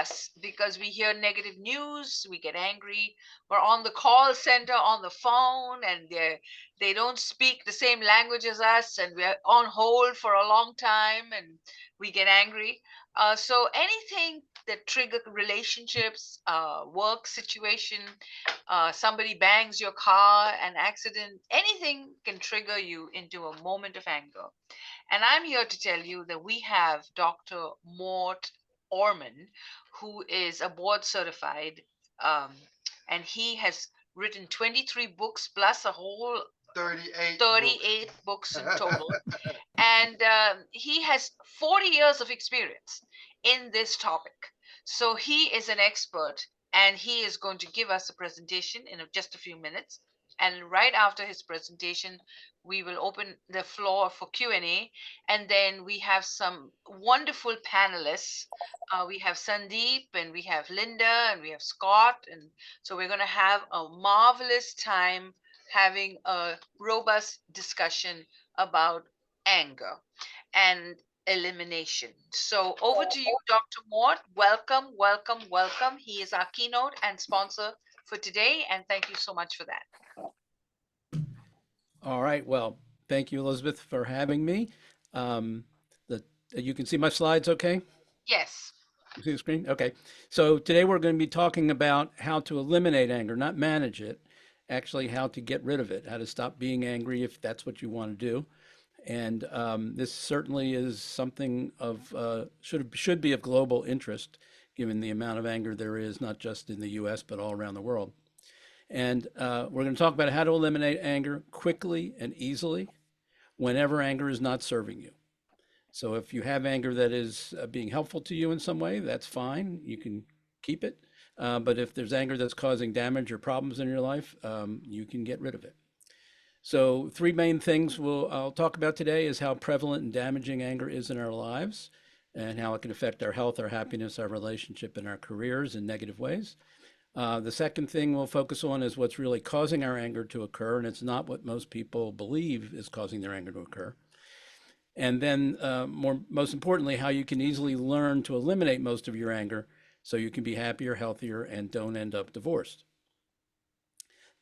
us because we hear negative news, we get angry. We're on the call center on the phone, and they don't speak the same language as us, and we're on hold for a long time, and we get angry. So anything that trigger relationships, work situation, somebody bangs your car, an accident, anything can trigger you into a moment of anger. And I'm here to tell you that we have Dr. Mort Orman, who is a board certified, um, and he has written 23 books plus a whole 38 books in total. And he has 40 years of experience in this topic. So he is an expert, and he is going to give us a presentation in just a few minutes. And right after his presentation, we will open the floor for Q&A, and then we have some wonderful panelists. We have Sandeep, and we have Linda, and we have Scott, and so we're going to have a marvelous time having a robust discussion about anger and elimination. So over to you, Dr. Mort. Welcome, welcome, welcome. He is our keynote and sponsor for today, and thank you so much for that. All right. Well, thank you, Elizabeth, for having me. Um, the, you can see my slides, okay? Yes. You see the screen? Okay. So today we're going to be talking about how to eliminate anger, not manage it, actually how to get rid of it, how to stop being angry if that's what you want to do. And this certainly is something of should be of global interest, given the amount of anger there is, not just in the U.S. but all around the world. And we're going to talk about how to eliminate anger quickly and easily whenever anger is not serving you. So if you have anger that is being helpful to you in some way, that's fine. You can keep it. But if there's anger that's causing damage or problems in your life, you can get rid of it. So three main things I'll talk about today is how prevalent and damaging anger is in our lives and how it can affect our health, our happiness, our relationship, and our careers in negative ways. The second thing we'll focus on is what's really causing our anger to occur, and it's not what most people believe is causing their anger to occur. And then, most importantly, how you can easily learn to eliminate most of your anger so you can be happier, healthier, and don't end up divorced.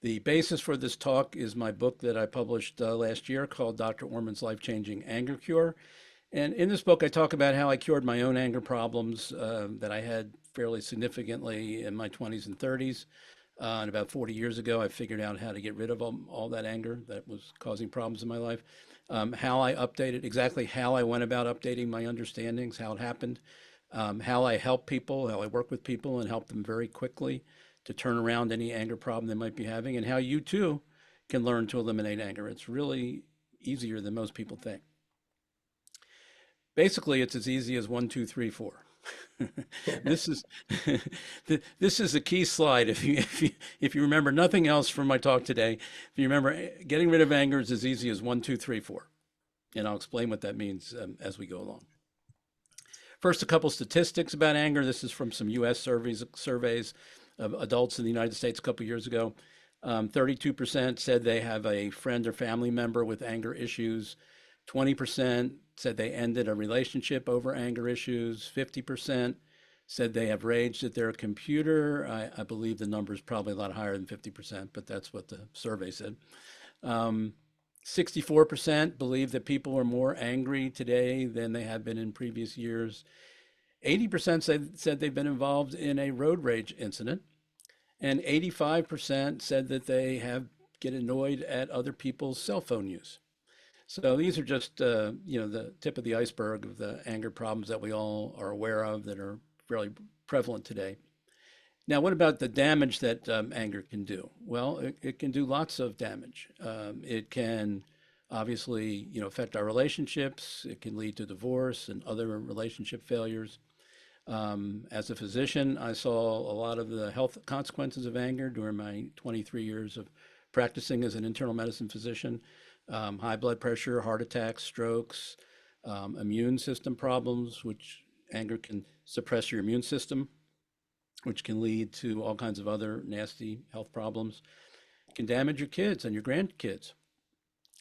The basis for this talk is my book that I published last year called Dr. Orman's Life-Changing Anger Cure. And in this book, I talk about how I cured my own anger problems that I had fairly significantly in my 20s and 30s. And about 40 years ago, I figured out how to get rid of all that anger that was causing problems in my life. How I updated, exactly how I went about updating my understandings, how it happened, how I help people, how I work with people and help them very quickly to turn around any anger problem they might be having, and how you too can learn to eliminate anger. It's really easier than most people think. Basically, it's as easy as 1, 2, 3, 4. This is this is a key slide. If you remember nothing else from my talk today, if you remember, getting rid of anger is as easy as 1, 2, 3, 4, and I'll explain what that means as we go along. First, a couple statistics about anger. This is from some U.S. surveys of adults in the United States a couple years ago. 32% said they have a friend or family member with anger issues. 20% said they ended a relationship over anger issues. 50% said they have raged at their computer. I believe the number is probably a lot higher than 50%, but that's what the survey said. 64% believe that people are more angry today than they have been in previous years. 80% said they've been involved in a road rage incident. And 85% said that they get annoyed at other people's cell phone use. So these are just, the tip of the iceberg of the anger problems that we all are aware of that are fairly prevalent today. Now, what about the damage that anger can do? Well, it can do lots of damage. It can obviously, affect our relationships. It can lead to divorce and other relationship failures. As a physician, I saw a lot of the health consequences of anger during my 23 years of practicing as an internal medicine physician. High blood pressure, heart attacks, strokes, immune system problems, which anger can suppress your immune system, which can lead to all kinds of other nasty health problems. It can damage your kids and your grandkids.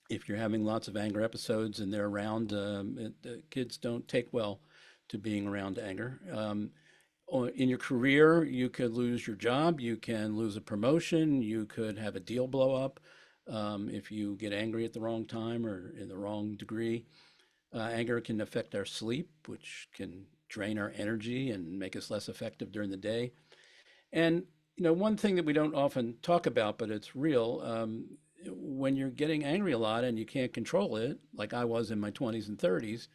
If you're having lots of anger episodes and they're around, the kids don't take well to being around anger. in your career, you could lose your job, you can lose a promotion, you could have a deal blow up if you get angry at the wrong time or in the wrong degree. Anger can affect our sleep, which can drain our energy and make us less effective during the day. And one thing that we don't often talk about, but it's real, when you're getting angry a lot and you can't control it, like I was in my 20s and 30s,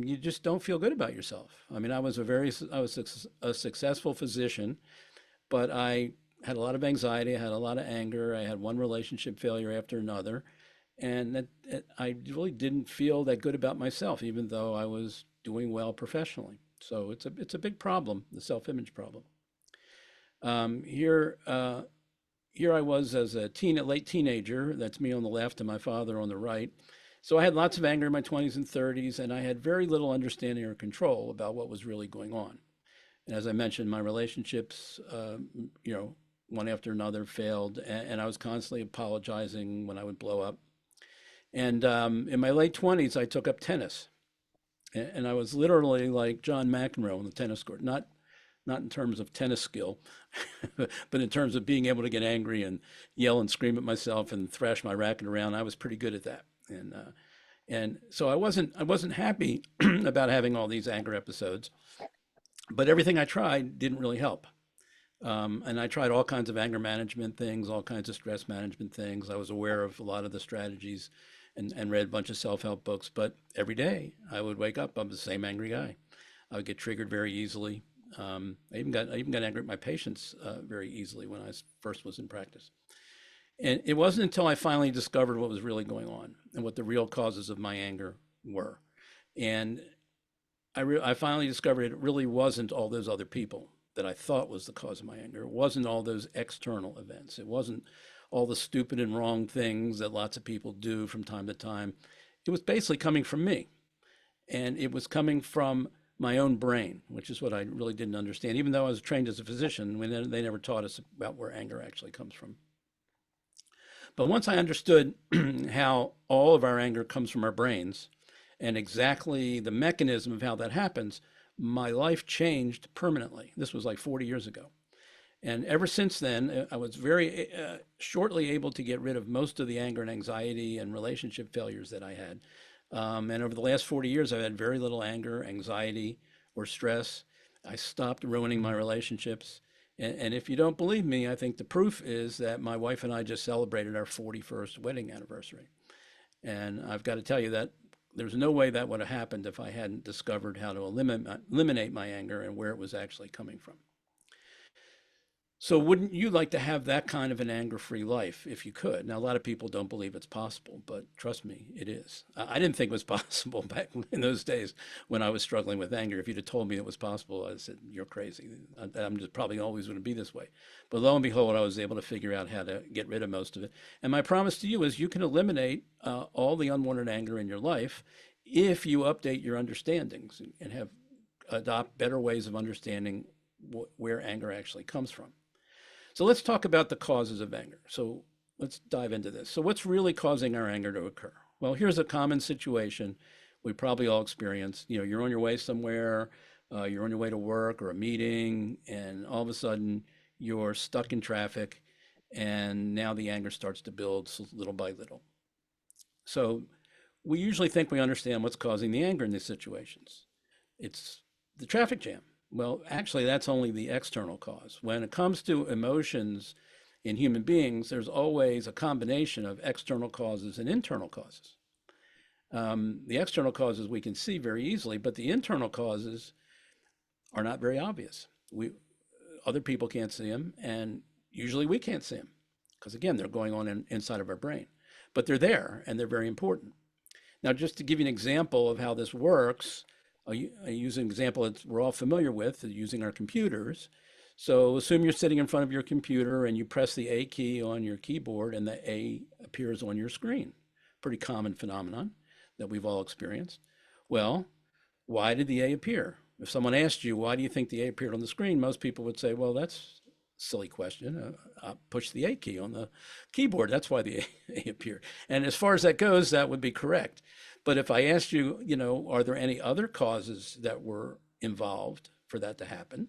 you just don't feel good about yourself. I mean, I was a successful physician, but I had a lot of anxiety, I had a lot of anger, I had one relationship failure after another, and I really didn't feel that good about myself, even though I was doing well professionally. So it's a big problem, the self-image problem. Um, here, uh, Here I was as a late teenager. That's me on the left and my father on the right. So I had lots of anger in my 20s and 30s, and I had very little understanding or control about what was really going on. And as I mentioned, my relationships, one after another failed, and I was constantly apologizing when I would blow up. And in my late 20s, I took up tennis, and I was literally like John McEnroe on the tennis court, not in terms of tennis skill, but in terms of being able to get angry and yell and scream at myself and thrash my racket around. I was pretty good at that, and so I wasn't happy about having all these anger episodes. But everything I tried didn't really help. And I tried all kinds of anger management things, all kinds of stress management things. I was aware of a lot of the strategies and read a bunch of self-help books. But every day I would wake up, I'm the same angry guy. I would get triggered very easily. I even got angry at my patients very easily when first was in practice. And it wasn't until I finally discovered what was really going on and what the real causes of my anger were. And I finally discovered it really wasn't all those other people that I thought was the cause of my anger. It wasn't all those external events. It wasn't all the stupid and wrong things that lots of people do from time to time. It was basically coming from me. And it was coming from my own brain, which is what I really didn't understand. Even though I was trained as a physician, they never taught us about where anger actually comes from. But once I understood how all of our anger comes from our brains and exactly the mechanism of how that happens, my life changed permanently. This was like 40 years ago. And ever since then, I was very shortly able to get rid of most of the anger and anxiety and relationship failures that I had. And over the last 40 years, I've had very little anger, anxiety, or stress. I stopped ruining my relationships. And if you don't believe me, I think the proof is that my wife and I just celebrated our 41st wedding anniversary. And I've got to tell you that there's no way that would have happened if I hadn't discovered how to eliminate my anger and where it was actually coming from. So wouldn't you like to have that kind of an anger-free life if you could? Now, a lot of people don't believe it's possible, but trust me, it is. I didn't think it was possible back in those days when I was struggling with anger. If you'd have told me it was possible, I said, you're crazy. I'm just probably always going to be this way. But lo and behold, I was able to figure out how to get rid of most of it. And my promise to you is you can eliminate all the unwanted anger in your life if you update your understandings and adopt better ways of understanding where anger actually comes from. So let's talk about the causes of anger. So let's dive into this. So what's really causing our anger to occur? Well, here's a common situation we probably all experience. You're on your way somewhere, you're on your way to work or a meeting, and all of a sudden you're stuck in traffic, and now the anger starts to build little by little. So we usually think we understand what's causing the anger in these situations. It's the traffic jam. Well, actually, that's only the external cause. When it comes to emotions in human beings, there's always a combination of external causes and internal causes. The external causes we can see very easily, but the internal causes are not very obvious. Other people can't see them, and usually we can't see them because, again, they're going on inside of our brain. But they're there, and they're very important. Now, just to give you an example of how this works, I use an example that we're all familiar with using our computers. So assume you're sitting in front of your computer and you press the A key on your keyboard and the A appears on your screen. Pretty common phenomenon that we've all experienced. Well, why did the A appear? If someone asked you, why do you think the A appeared on the screen? Most people would say, well, that's a silly question. I pushed the A key on the keyboard. That's why the A appeared. And as far as that goes, that would be correct. But if I asked you, are there any other causes that were involved for that to happen?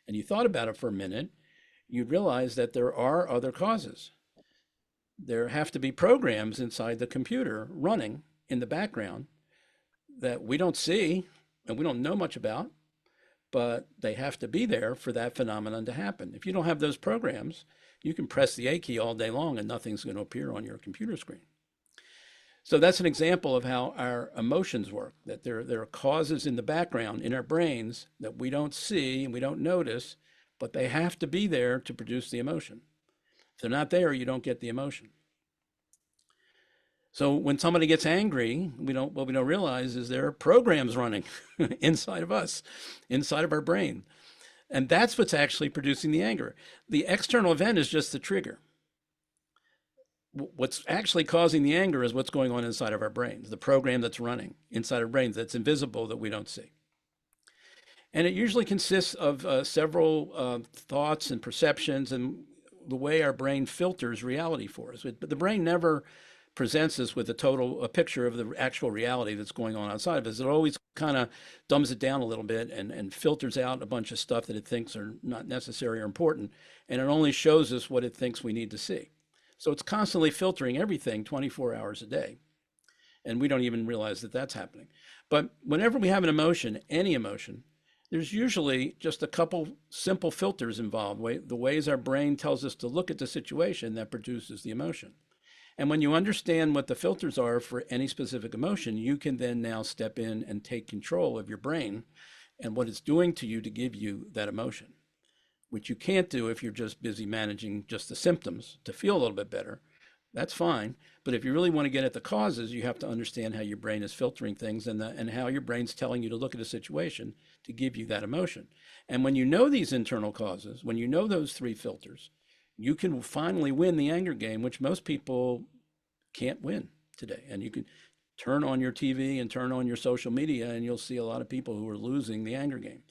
and you thought about it for a minute, you'd realize that there are other causes. There have to be programs inside the computer running in the background that we don't see and we don't know much about, but they have to be there for that phenomenon to happen. If you don't have those programs, you can press the A key all day long and nothing's going to appear on your computer screen. So that's an example of how our emotions work, that there are causes in the background in our brains that we don't see and we don't notice, but they have to be there to produce the emotion. If they're not there, you don't get the emotion. So when somebody gets angry, what we don't realize is there are programs running inside of us, inside of our brain. And that's what's actually producing the anger. The external event is just the trigger. What's actually causing the anger is what's going on inside of our brains, the program that's running inside our brains that's invisible that we don't see. And it usually consists of several thoughts and perceptions and the way our brain filters reality for us. But the brain never presents us with a picture of the actual reality that's going on outside of us. It always kind of dumbs it down a little bit and filters out a bunch of stuff that it thinks are not necessary or important. And it only shows us what it thinks we need to see. So it's constantly filtering everything 24 hours a day. And we don't even realize that that's happening. But whenever we have an emotion, any emotion, there's usually just a couple simple filters involved, the ways our brain tells us to look at the situation that produces the emotion. And when you understand what the filters are for any specific emotion, you can then now step in and take control of your brain and what it's doing to you to give you that emotion, which you can't do if you're just busy managing just the symptoms to feel a little bit better. That's fine. But if you really want to get at the causes, you have to understand how your brain is filtering things and how your brain's telling you to look at a situation to give you that emotion. And when you know these internal causes, when you know those three filters, you can finally win the anger game, which most people can't win today. And you can turn on your TV and turn on your social media, and you'll see a lot of people who are losing the anger game.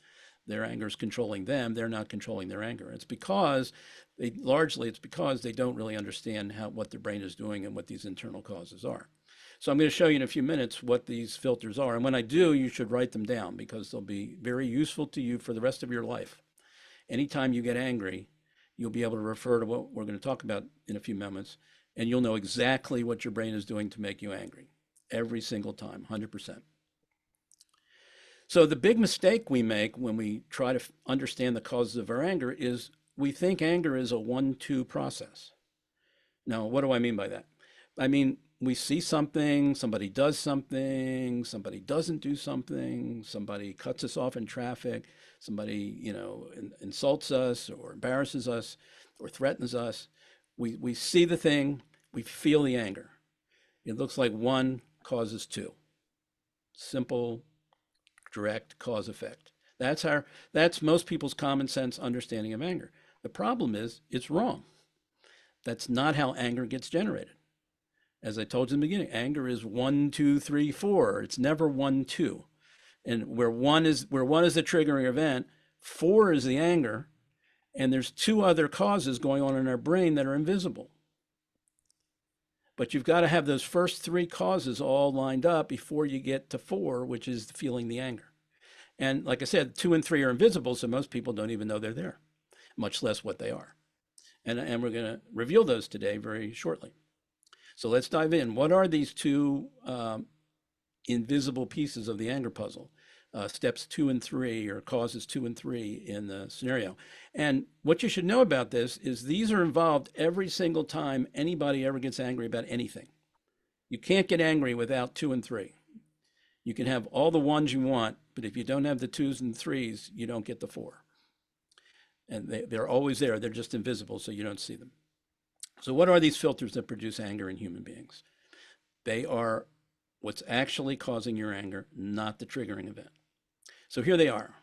Their anger is controlling them. They're not controlling their anger. It's because they don't really understand what their brain is doing and what these internal causes are. So I'm going to show you in a few minutes what these filters are. And when I do, you should write them down because they'll be very useful to you for the rest of your life. Anytime you get angry, you'll be able to refer to what we're going to talk about in a few moments, and you'll know exactly what your brain is doing to make you angry every single time, 100%. So the big mistake we make when we try to understand the causes of our anger is we think anger is a 1-2 process. Now, what do I mean by that? I mean, we see something, somebody does something, somebody doesn't do something, somebody cuts us off in traffic, somebody, insults us or embarrasses us or threatens us. We see the thing, we feel the anger. It looks like 1 causes 2. Simple, direct cause effect. That's most people's common sense understanding of anger. The problem is it's wrong. That's not how anger gets generated. As I told you in the beginning, anger is 1, 2, 3, 4. It's never 1, 2. And where one is the triggering event, 4 is the anger, and there's 2 other causes going on in our brain that are invisible. But you've got to have those first 3 causes all lined up before you get to 4, which is feeling the anger. And like I said, 2 and 3 are invisible, so most people don't even know they're there, much less what they are. And we're going to reveal those today very shortly. So let's dive in. What are these 2 invisible pieces of the anger puzzle? Steps 2 and 3, or causes 2 and 3 in the scenario. And what you should know about this is these are involved every single time anybody ever gets angry about anything. You can't get angry without 2 and 3. You can have all the 1s you want, but if you don't have the 2s and 3s, you don't get the 4. And they're always there. They're just invisible, so you don't see them. So what are these filters that produce anger in human beings? They are what's actually causing your anger, not the triggering event. So here they are.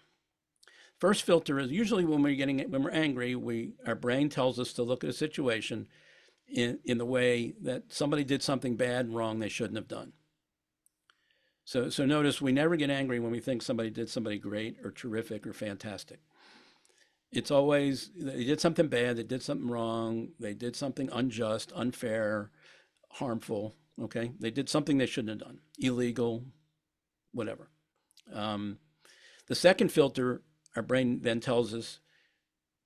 First filter is usually when we're angry, our brain tells us to look at a situation in the way that somebody did something bad and wrong they shouldn't have done. So notice we never get angry when we think somebody did somebody great or terrific or fantastic. It's always they did something bad, they did something wrong, they did something unjust, unfair, harmful. Okay, they did something they shouldn't have done, illegal, whatever. The second filter, our brain then tells us,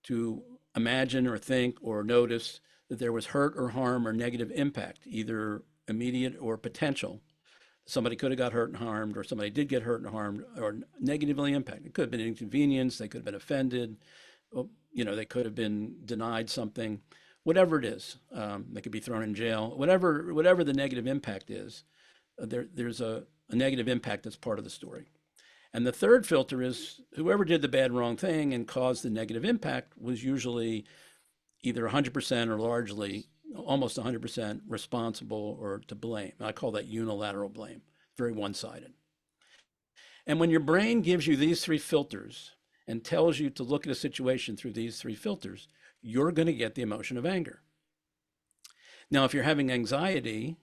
to imagine or think or notice that there was hurt or harm or negative impact, either immediate or potential. Somebody could have got hurt and harmed, or somebody did get hurt and harmed, or negatively impacted. It could have been inconvenience. They could have been offended. They could have been denied something. Whatever it is, they could be thrown in jail. Whatever the negative impact is, there's a negative impact that's part of the story. And the third filter is whoever did the bad, wrong thing and caused the negative impact was usually either 100% or largely almost 100% responsible or to blame. I call that unilateral blame, very one-sided. And when your brain gives you these three filters and tells you to look at a situation through these three filters, you're going to get the emotion of anger. Now, if you're having anxiety,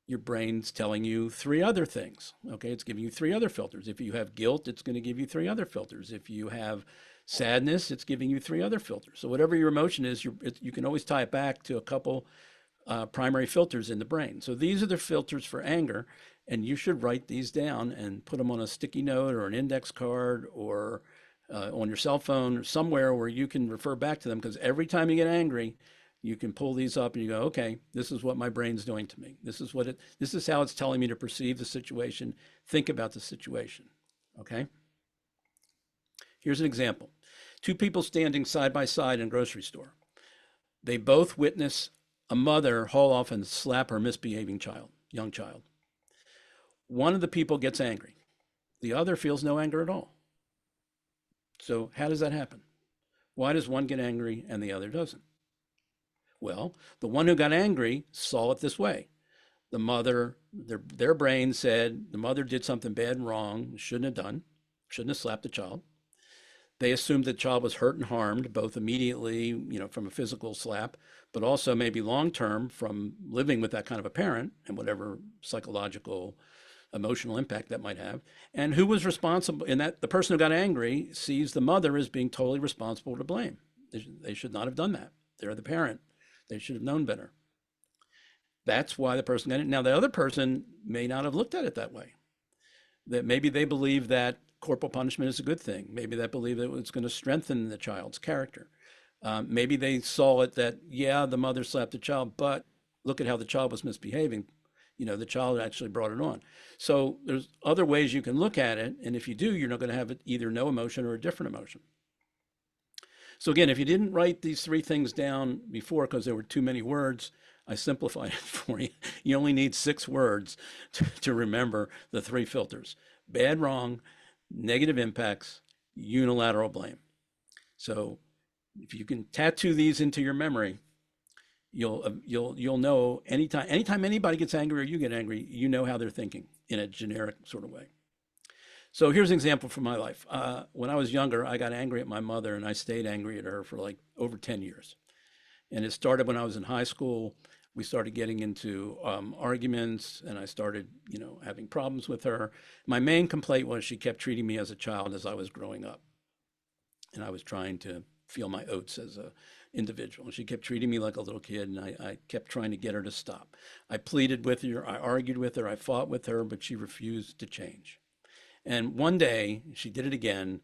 your brain's telling you three other things. Okay, it's giving you three other filters. If you have guilt, it's going to give you three other filters. If you have sadness, it's giving you three other filters. So whatever your emotion is, you can always tie it back to a couple primary filters in the brain. So these are the filters for anger, and you should write these down and put them on a sticky note or an index card or on your cell phone or somewhere where you can refer back to them, because every time you get angry, you can pull these up and you go, okay, this is what my brain's doing to me. This is how it's telling me to perceive the situation, think about the situation. Okay? Here's an example. Two people standing side by side in a grocery store. They both witness a mother haul off and slap her misbehaving young child. One of the people gets angry. The other feels no anger at all. So how does that happen? Why does one get angry and the other doesn't? Well, the one who got angry saw it this way. The mother, their brain said the mother did something bad and wrong, shouldn't have done, shouldn't have slapped the child. They assumed the child was hurt and harmed, both immediately, from a physical slap, but also maybe long-term from living with that kind of a parent and whatever psychological, emotional impact that might have. And who was responsible in that? The person who got angry sees the mother as being totally responsible to blame. They should not have done that. They're the parent. They should have known better. That's why the person got it. Now, the other person may not have looked at it that way. That maybe they believe that corporal punishment is a good thing. Maybe they believe that it's going to strengthen the child's character. Maybe they saw it that, yeah, the mother slapped the child, but look at how the child was misbehaving. The child actually brought it on. So there's other ways you can look at it. And if you do, you're not going to have either no emotion or a different emotion. So again, if you didn't write these three things down before because there were too many words, I simplified it for you. You only need 6 words to remember the 3 filters: bad, wrong, negative impacts, unilateral blame. So if you can tattoo these into your memory, you'll know anytime anybody gets angry or you get angry, you know how they're thinking in a generic sort of way. So here's an example from my life. When I was younger, I got angry at my mother, and I stayed angry at her for like over 10 years. And it started when I was in high school. We started getting into arguments, and I started, having problems with her. My main complaint was she kept treating me as a child as I was growing up. And I was trying to feel my oats as an individual. And she kept treating me like a little kid, and I kept trying to get her to stop. I pleaded with her, I argued with her, I fought with her, but she refused to change. And one day she did it again,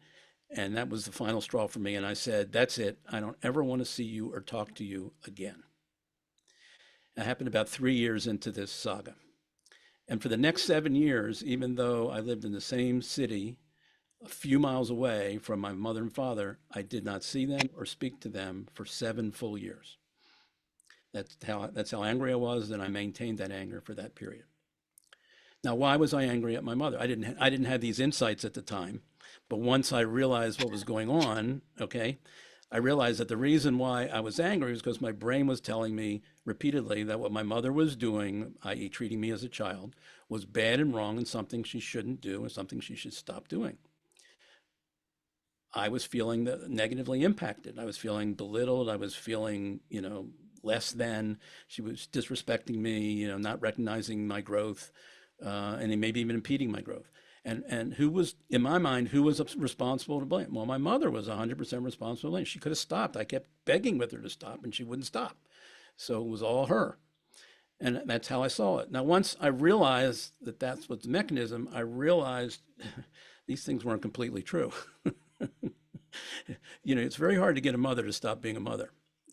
and that was the final straw for me. And I said, that's it. I don't ever want to see you or talk to you again. It happened about 3 years into this saga. And for the next 7 years, even though I lived in the same city, a few miles away from my mother and father, I did not see them or speak to them for 7 full years. That's how angry I was, and I maintained that anger for that period. Now, why was I angry at my mother? I didn't have these insights at the time, but once I realized what was going on, okay, I realized that the reason why I was angry was because my brain was telling me repeatedly that what my mother was doing, i.e. treating me as a child, was bad and wrong and something she shouldn't do and something she should stop doing. I was feeling negatively impacted. I was feeling belittled. I was feeling, less than. She was disrespecting me, not recognizing my growth. And maybe even impeding my growth. And who was, in my mind, who was responsible to blame? Well, my mother was 100% responsible to blame. She could have stopped. I kept begging with her to stop, and she wouldn't stop. So it was all her. And that's how I saw it. Now, once I realized that that's what's the mechanism, I realized these things weren't completely true. It's very hard to get a mother to stop being a mother.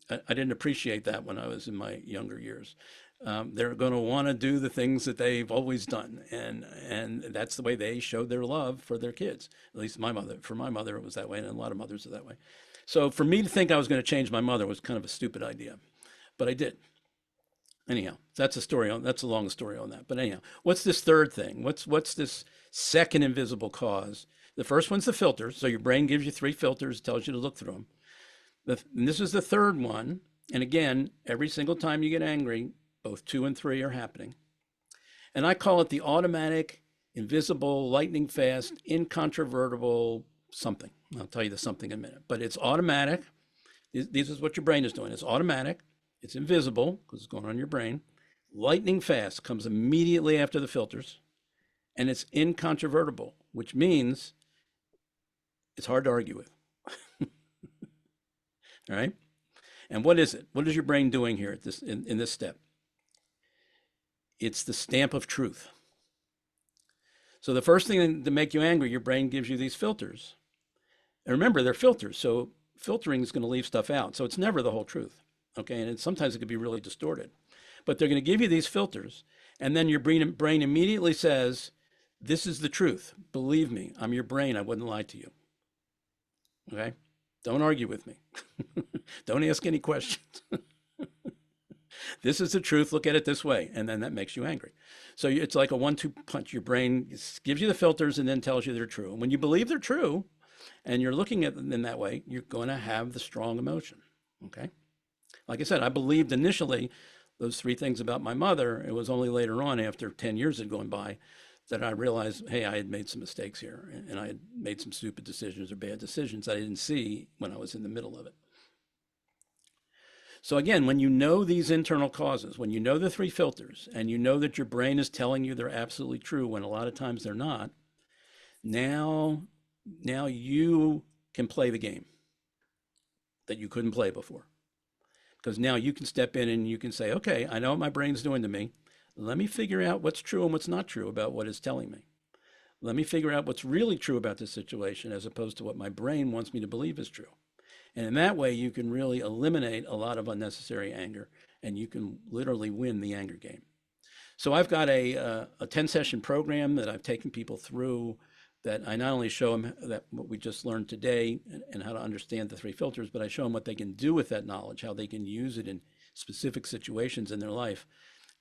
I didn't appreciate that when I was in my younger years. They're going to want to do the things that they've always done, and that's the way they showed their love for their kids. At least my mother, for my mother, it was that way, and a lot of mothers are that way. So for me to think I was going to change my mother was kind of a stupid idea, but I did. Anyhow, that's a story on that's a long story on that. But anyhow, what's this third thing? What's this second invisible cause? The first one's the filters. So your brain gives you three filters, tells you to look through them. And this is the third one. And again, every single time you get angry, both two and three are happening. And I call it the automatic, invisible, lightning fast, incontrovertible something. I'll tell you the something in a minute. But it's automatic. This is what your brain is doing. It's automatic. It's invisible because it's going on in your brain. Lightning fast comes immediately after the filters. And it's incontrovertible, which means it's hard to argue with. All right. And what is it? What is your brain doing here at this in this step? It's the stamp of truth. So the first thing to make you angry, your brain gives you these filters. And remember, they're filters. So filtering is going to leave stuff out. So it's never the whole truth. Okay. And sometimes it could be really distorted. But they're going to give you these filters. And then your brain immediately says, this is the truth. Believe me, I'm your brain. I wouldn't lie to you. Okay. Don't argue with me. Don't ask any questions. This is the truth. Look at it this way. And then that makes you angry. So it's like a 1-2 punch. Your brain gives you the filters and then tells you they're true. And when you believe they're true and you're looking at them in that way, you're going to have the strong emotion. Okay. Like I said, I believed initially those three things about my mother. It was only later on, after 10 years had gone by, that I realized, hey, I had made some mistakes here and I had made some stupid decisions or bad decisions I didn't see when I was in the middle of it. So again, when you know these internal causes, when you know the three filters, and you know that your brain is telling you they're absolutely true when a lot of times they're not, now, now you can play the game that you couldn't play before. Because now you can step in and you can say, okay, I know what my brain's doing to me. Let me figure out what's true and what's not true about what it's telling me. Let me figure out what's really true about this situation as opposed to what my brain wants me to believe is true. And in that way, you can really eliminate a lot of unnecessary anger and you can literally win the anger game. So I've got a 10 session program that I've taken people through that I not only show them that what we just learned today and how to understand the three filters, but I show them what they can do with that knowledge, how they can use it in specific situations in their life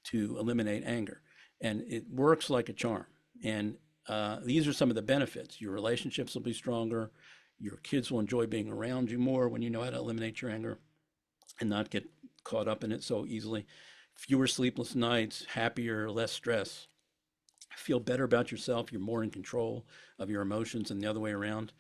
to eliminate anger. And it works like a charm. And these are some of the benefits. Your relationships will be stronger. Your kids will enjoy being around you more when you know how to eliminate your anger and not get caught up in it so easily. Fewer sleepless nights, happier, less stress. Feel better about yourself. You're more in control of your emotions than the other way around.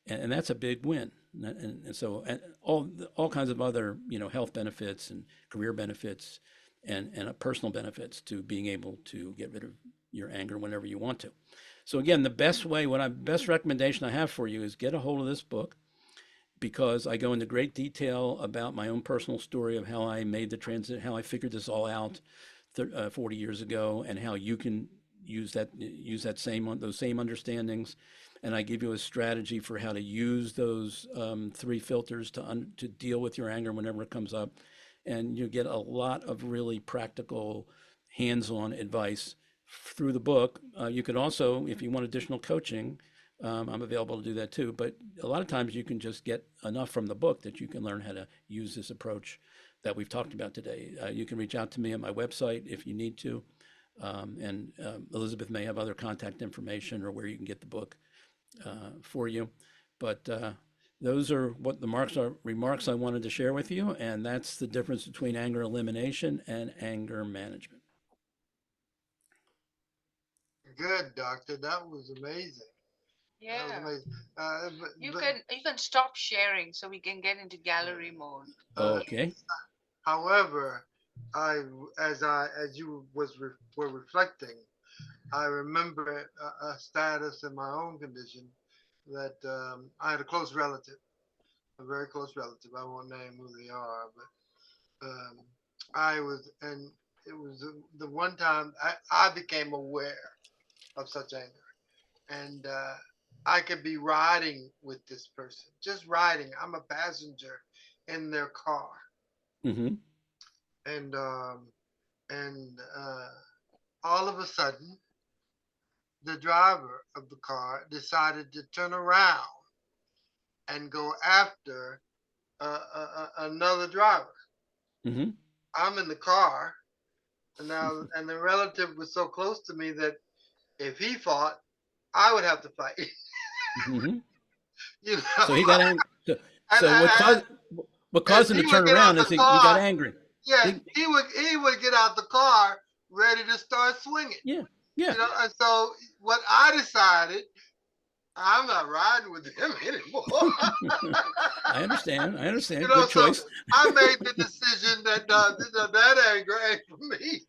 And that's a big win. And so and all kinds of other, health benefits and career benefits and personal benefits to being able to get rid of your anger whenever you want to. So again, the best recommendation I have for you is get a hold of this book because I go into great detail about my own personal story of how I made the transit, how I figured this all out 40 years ago, and how you can use those same understandings. And I give you a strategy for how to use those three filters to deal with your anger whenever it comes up. And you get a lot of really practical, hands-on advice through the book. You could also, if you want additional coaching, I'm available to do that too. But a lot of times you can just get enough from the book that you can learn how to use this approach that we've talked about today. You can reach out to me at my website if you need to. And Elizabeth may have other contact information or where you can get the book for you. But those are what the remarks I wanted to share with you. And that's the difference between anger elimination and anger management. Good, doctor. That was amazing. That was Yeah. amazing. You can stop sharing so we can get into gallery mode. Uh, Okay. however, as you were reflecting, I remember a status in my own condition that I had a close relative, a very close relative. I won't name who they are, but I was, and it was the one time I became aware of such anger, and I could be riding with this person, just riding. I'm a passenger in their car, Mm-hmm. and um, and all of a sudden, the driver of the car decided to turn around and go after another driver. Mm-hmm. I'm in the car, and now and the relative was so close to me that if he fought, I would have to fight. Mm-hmm. you So know, he got angry. So, and, so what and caused him he to would turn get out around the is he got car. angry. Yeah, He, he would get out the car ready to start swinging. yeah, yeah. And so what I decided, I'm not riding with him anymore. I understand. I understand. So Good choice. I made the decision that that anger ain't for me.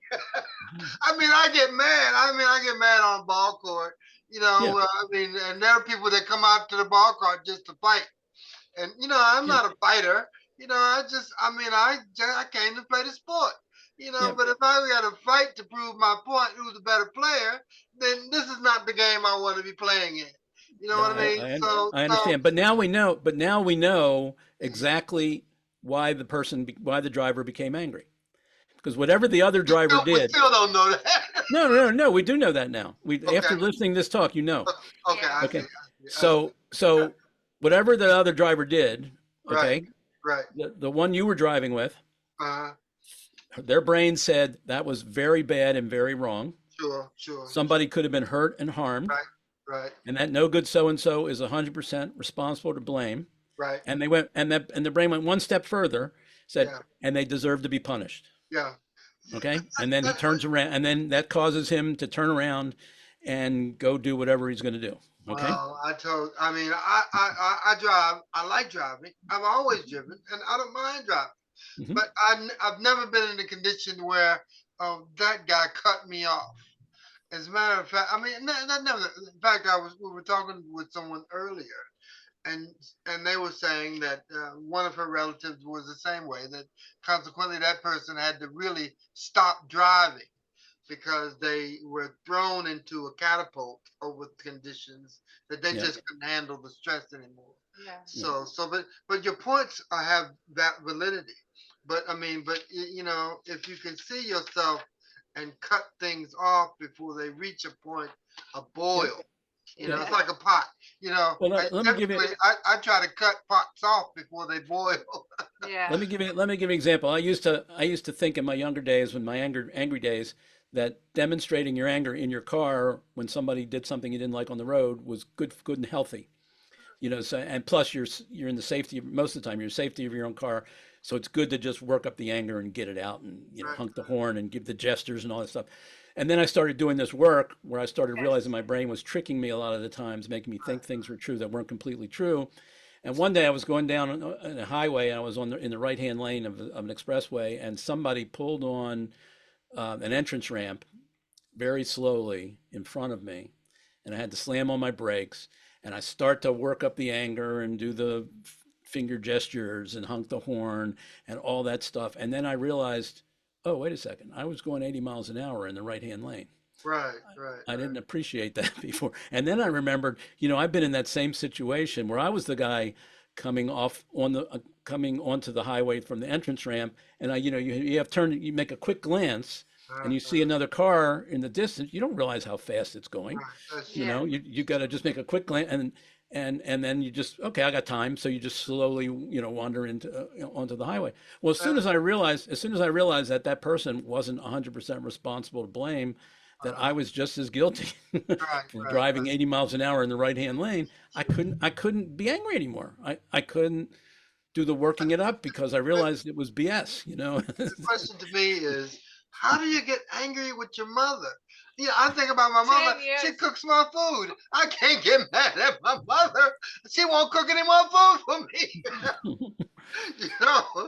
I mean, I get mad. I get mad on a ball court. Yeah, And there are people that come out to the ball court just to fight. And I'm yeah, not a fighter. I came to play the sport. yeah. But if I got to fight to prove my point, who's the better player, then this is not the game I want to be playing in. You know No, what I mean? I So understand. But now we know. But now we know exactly why why the driver became angry. Because whatever the other driver we did, still don't know that. no, we do know that now. We Okay. after listening to this talk, you know. Okay. I see. Okay. I see. So whatever the other driver did, Right. okay, Right. the one you were driving with, Uh. their brain said that was very bad and very wrong. Sure. Sure. Somebody could have been hurt and harmed, Right. Right. and that no good so and so is 100% responsible to blame. Right. And they went, and the brain went one step further, said, Yeah. and they deserve to be punished. Yeah. Okay, and then he turns around, and then that causes him to turn around and go do whatever he's going to do. Okay. Well, I drive. I like driving. I've always driven, and I don't mind driving. Hmm. But I've never been in a condition where that guy cut me off. As a matter of fact, that never. In fact, we were talking with someone earlier, and they were saying that one of her relatives was the same way. That consequently, that person had to really stop driving because they were thrown into a catapult over conditions that they Yeah. just couldn't handle the stress anymore. Yeah. But your points have that validity. But if you can see yourself and cut things off before they reach a point of Yeah. boil, Yeah. it's like a pot. Well, let me give you. I try to cut pots off before they boil. Yeah. Let me give you an example. I used to think in my younger days, when my angry days, that demonstrating your anger in your car when somebody did something you didn't like on the road was good and healthy. So, and plus you're in the safety most of the time, you're in safety of your own car. So it's good to just work up the anger and get it out and, Right. honk the horn and give the gestures and all that stuff. And then I started doing this work where I started realizing my brain was tricking me a lot of the times, making me think things were true that weren't completely true. And one day I was going down on a highway, and I was in the right-hand lane of an expressway, and somebody pulled on an entrance ramp very slowly in front of me, and I had to slam on my brakes, and I start to work up the anger and do the finger gestures and honk the horn and all that stuff. And then I realized, oh, wait a second, I was going 80 miles an hour in the right-hand lane. Right. Right. I didn't appreciate that before. And then I remembered, I've been in that same situation where I was the guy coming off on the coming onto the highway from the entrance ramp, and you make a quick glance, and you see another car in the distance. You don't realize how fast it's going. Right. That's Yeah. You got to just make a quick glance, and then you just, okay, I got time, so you just slowly wander into onto the highway. Well, as soon as I realized that that person wasn't 100% responsible to blame, that I was just as guilty right. for Right. driving 80 miles an hour in the right hand lane. I couldn't be angry anymore. I couldn't do the working it up because I realized it was BS. The question to me is, how do you get angry with your mother? I think about my mother. 10 years. She cooks my food. I can't get mad at my mother. She won't cook any more food for me.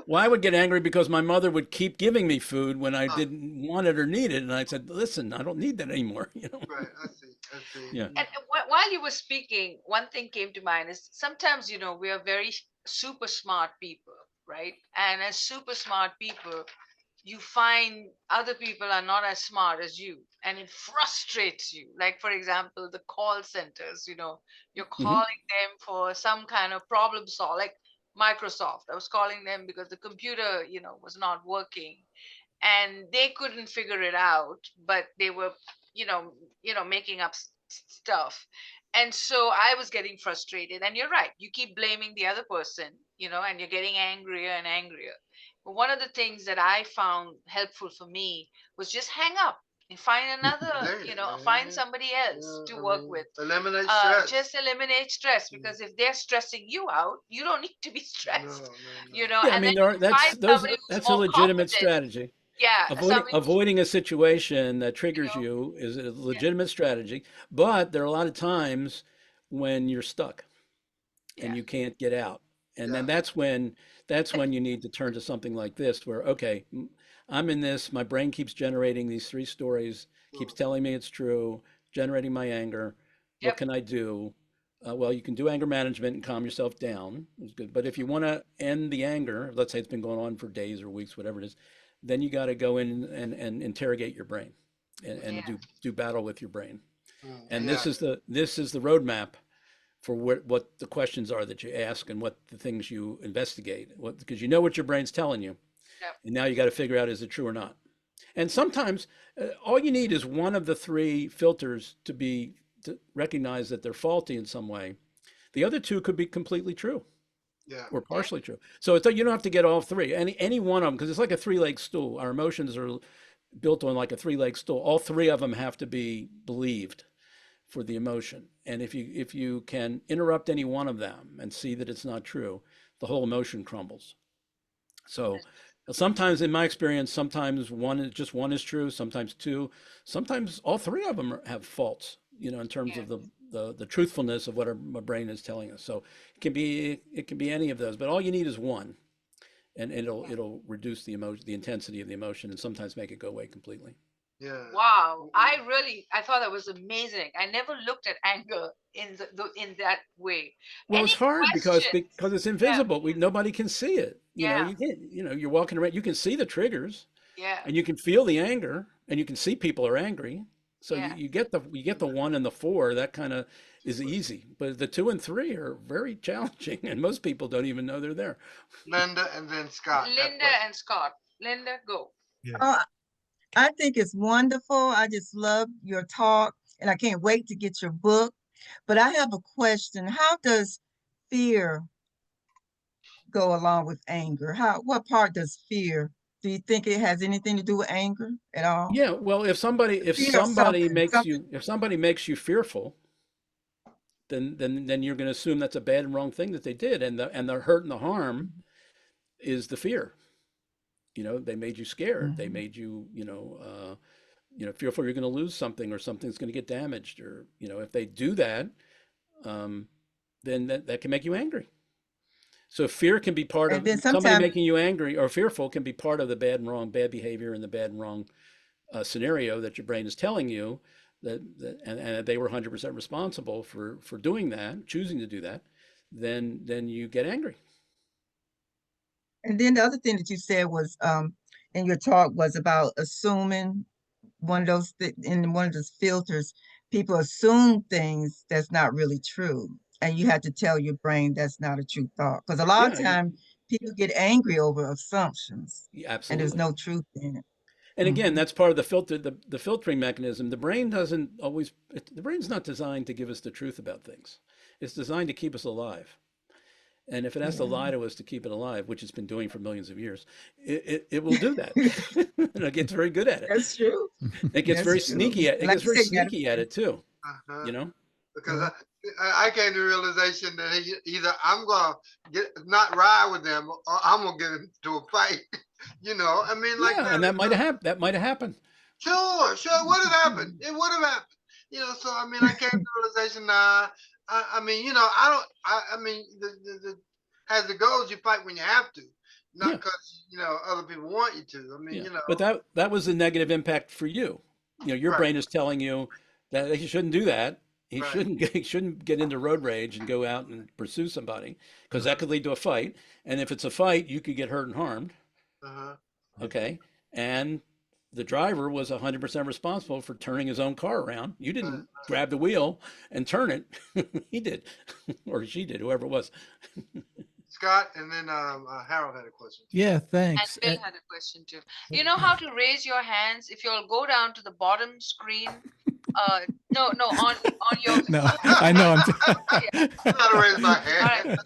Well, I would get angry because my mother would keep giving me food when I didn't want it or need it, and I said, "Listen, I don't need that anymore." Right. I see. I see. Yeah. And while you were speaking, one thing came to mind is sometimes, we are very super smart people, right? And as super smart people, you find other people are not as smart as you, and it frustrates you. Like, for example, the call centers, you're Hmm. calling them for some kind of problem solve, like Microsoft. I was calling them because the computer, was not working, and they couldn't figure it out, but they were making up stuff. And so I was getting frustrated, and you're right, you keep blaming the other person, and you're getting angrier and angrier. But one of the things that I found helpful for me was just hang up and find another, Hey, find man. somebody else Yeah, to I work mean, with. eliminate stress. Just eliminate stress, Mm. because if they're stressing you out, you don't need to be No, stressed, no, no. Yeah, I and then mean, you find somebody who's that's a more legitimate competent. strategy. Yeah, somebody who's, Avoiding a situation that you triggers know, you is a yeah, legitimate strategy, but there are a lot of times when you're stuck and yeah, you can't get out. And Yeah. then that's when you need to turn to something like this where, okay, I'm in this, my brain keeps generating these three stories, keeps Mm. telling me it's true, generating my anger. What yep, can I do? Well, you can do anger management and calm yourself down. It's good. But if you want to end the anger, let's say it's been going on for days or weeks, whatever it is, then you got to go in and interrogate your brain and yeah, do battle with your brain. Mm. And Yeah. this is the roadmap for what the questions are that you ask and what the things you investigate. Because you know what your brain's telling you, yep, and now you got to figure out, is it true or not. And sometimes all you need is one of the three filters to recognize that they're faulty in some way. The other two could be completely true Yeah. or yeah, partially true. So you don't have to get all three. Any one of them, because it's like a three-leg stool. Our emotions are built on like a three-leg stool. All three of them have to be believed for the emotion. And if you can interrupt any one of them and see that it's not true, the whole emotion crumbles. So sometimes in my experience, sometimes one is true, sometimes two, sometimes all three of them have faults, in terms yeah. of the truthfulness of what my brain is telling us. So it can be any of those, but all you need is one, and it'll reduce the emotion, the intensity of the emotion, and sometimes make it go away completely. Yeah. Wow, Mm. I thought that was amazing. I never looked at anger in that way. Well, it's Any hard questions? because it's Yeah, invisible. Nobody can see it. yeah, You can't. You're walking around. You can see the triggers, yeah, and you can feel the anger, and you can see people are angry. So yeah. you get the one and the four. That kind of is easy, but the two and three are very challenging, and most people don't even know they're there. Linda and then Scott have Linda questions. and Scott. Linda, go. Yeah. Oh, I think it's wonderful. I just love your talk, and I can't wait to get your book. But I have a question. How does fear go along with anger? What part does fear? Do you think it has anything to do with anger at all? Yeah. Well, Fear of something, something. if somebody makes you fearful, then you're going to assume that's a bad and wrong thing that they did, and the hurt and the harm is the fear. They made you scared. They Mhm. made you, fearful you're going to lose something or something's going to get damaged, or if they do that, um, then that can make you angry. So fear can be part And of then somebody sometimes, making you angry, or fearful can be part of the bad and wrong, bad behavior and the bad and wrong scenario that your brain is telling you and they were 100% responsible for doing that, choosing to do that. Then you get angry. and then the other thing that you said was in your talk was about assuming in one of those filters, people assume things that's not really true. And you have to tell your brain that's not a true thought. Because a lot of Yeah, time people get angry over assumptions and there's absolutely. no truth in it. And again, Mhm. that's part of the filtering mechanism. The brain's not designed to give us the truth about things. It's designed to keep us alive. And if it has to Yeah, lie to us to keep it alive, which it's been doing for millions of years, it will do that. And it gets very good at it. that's true. It gets That's very true. sneaky And it like gets you very said, you gotta, sneaky at it too, Uh-huh. you know? Because yeah. I came to the realization that either I'm gonna get not ride with them or I'm gonna get into a fight. I mean, like Yeah, that. and that might have happened. Sure, sure. What had happened? It would have happened. So I mean, I came to the realization. I mean, I don't. I mean, as it goes, you fight when you have to, not Yeah, because other people want you to. I mean, yeah. But that was a negative impact for you. Your right, brain is telling you that he shouldn't do that. right. He shouldn't get into road rage and go out and pursue somebody because that Uh-huh, could lead to a fight. And if it's a fight, you could get hurt and harmed. uh-huh. Okay. and the driver was 100% responsible for turning his own car around. You didn't grab the wheel and turn it. He did, or she did, whoever it was. Scott, and then Harold had a question. Yeah, And thanks. Bill had a question too. You know how to raise your hands? If you'll go down to the bottom screen, no, on your No, I know. I'm not to raise my all right. hand.